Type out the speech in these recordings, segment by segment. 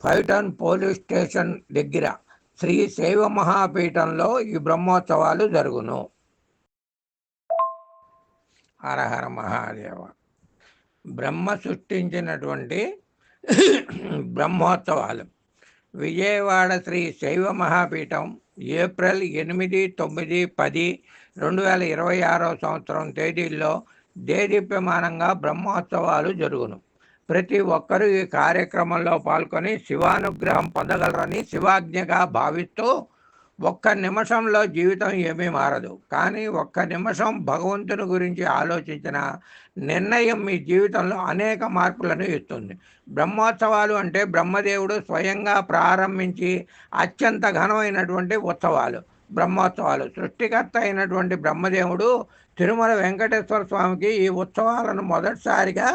ఫైటన్ police station దగ్గర శ్రీ శైవ మహాపీఠంలో ఈ బ్రహ్మోత్సవాలు జరుగును. హరహర మహాదేవ. బ్రహ్మ సృష్టించినటువంటి బ్రహ్మోత్సవాలు విజయవాడ శ్రీ శైవ మహాపీఠం ఏప్రిల్ 8, 9, 10, 2026 తేదీల్లో దేదీప్యమానంగా బ్రహ్మోత్సవాలు జరుగును. ప్రతి ఒక్కరూ ఈ కార్యక్రమంలో పాల్గొని శివానుగ్రహం పొందగలరని శివాజ్ఞగా భావిస్తూ, ఒక్క నిమిషంలో జీవితం ఏమీ మారదు, కానీ ఒక్క నిమిషం భగవంతుని గురించి ఆలోచించిన నిర్ణయం మీ జీవితంలో అనేక మార్పులను ఇస్తుంది. బ్రహ్మోత్సవాలు అంటే బ్రహ్మదేవుడు స్వయంగా ప్రారంభించి అత్యంత ఘనమైనటువంటి ఉత్సవాలు. బ్రహ్మోత్సవాలు సృష్టికర్త అయినటువంటి బ్రహ్మదేవుడు తిరుమల వెంకటేశ్వర స్వామికి ఈ ఉత్సవాలను మొదటిసారిగా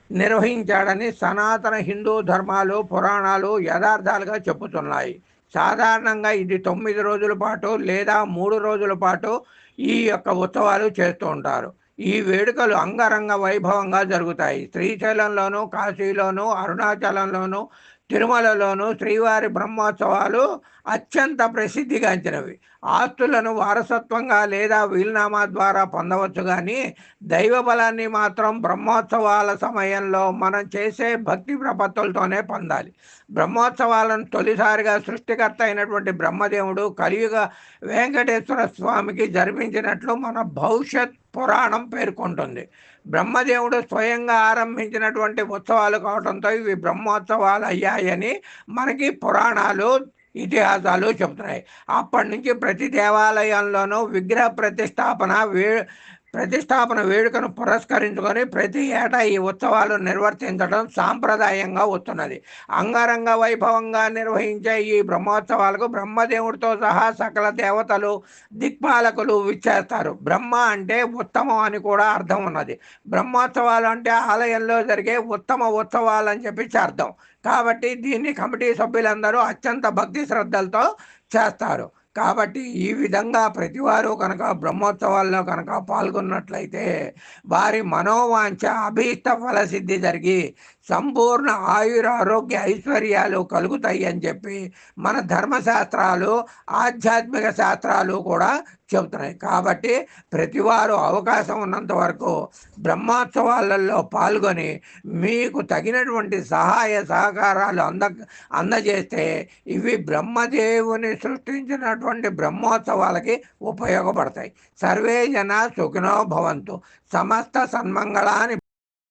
నిర్వహించాడని సనాతన హిందూ ధర్మాలు, పురాణాలు యథార్థాలుగా చెబుతున్నాయి. సాధారణంగా ఇది 9 రోజుల పాటు లేదా 3 రోజుల పాటు ఈ యొక్క ఉత్సవాలు చేస్తూ ఉంటారు. ఈ వేడుకలు అంగరంగ వైభవంగా జరుగుతాయి. శ్రీశైలంలోను, కాశీలోను, అరుణాచలంలోను, తిరుమలలోను శ్రీవారి బ్రహ్మోత్సవాలు అత్యంత ప్రసిద్ధిగాంచినవి. ఆస్తులను వారసత్వంగా లేదా వీలునామా ద్వారా పొందవచ్చు, కానీ దైవ బలాన్ని మాత్రం బ్రహ్మోత్సవాల సమయంలో మనం చేసే భక్తి ప్రపత్తులతోనే పొందాలి. బ్రహ్మోత్సవాలను తొలిసారిగా సృష్టికర్త అయినటువంటి బ్రహ్మదేవుడు కలియుగ వెంకటేశ్వర స్వామికి జరిపించినట్లు మన భవిష్యత్ పురాణం పేర్కొంటుంది. బ్రహ్మదేవుడు స్వయంగా ఆరంభించినటువంటి ఉత్సవాలు కావడంతో ఇవి బ్రహ్మోత్సవాలు అయ్యాయని మనకి పురాణాలు, ఇతిహాసాలు చెబుతున్నాయి. అప్పటి నుంచి ప్రతి దేవాలయంలోనూ విగ్రహ ప్రతిష్టాపన వేడుకను పురస్కరించుకొని ప్రతి ఏటా ఈ ఉత్సవాలు నిర్వర్తించడం సాంప్రదాయంగా వస్తున్నది. అంగరంగ వైభవంగా నిర్వహించే ఈ బ్రహ్మోత్సవాలకు బ్రహ్మదేవుడితో సహా సకల దేవతలు, దిక్పాలకులు విచ్చేస్తారు. బ్రహ్మ అంటే ఉత్తమం అని కూడా అర్థం ఉన్నది. బ్రహ్మోత్సవాలు అంటే ఆలయంలో జరిగే ఉత్తమ ఉత్సవాలు అని చెప్పి అర్థం. కాబట్టి దీన్ని కమిటీ సభ్యులందరూ అత్యంత భక్తి శ్రద్ధలతో చేస్తారు. కాబట్టి ఈ విధంగా ప్రతివారు కనుక బ్రహ్మోత్సవాల్లో కనుక పాల్గొన్నట్లయితే వారి మనోవాంఛ అభీష్ట ఫలసిద్ధి జరిగి సంపూర్ణ ఆయురారోగ్య ఐశ్వర్యాలు కలుగుతాయి అని చెప్పి మన ధర్మశాస్త్రాలు, ఆధ్యాత్మిక శాస్త్రాలు కూడా చెబుతున్నాయి. కాబట్టి ప్రతివారు అవకాశం ఉన్నంత వరకు బ్రహ్మోత్సవాలలో పాల్గొని మీకు తగినటువంటి సహాయ సహకారాలు అందజేస్తే ఇవి బ్రహ్మదేవుని సృష్టించినటువంటి బ్రహ్మోత్సవాలకి ఉపయోగపడతాయి. సర్వే జన సుఖినో భవంతు. సమస్త సన్మంగళాని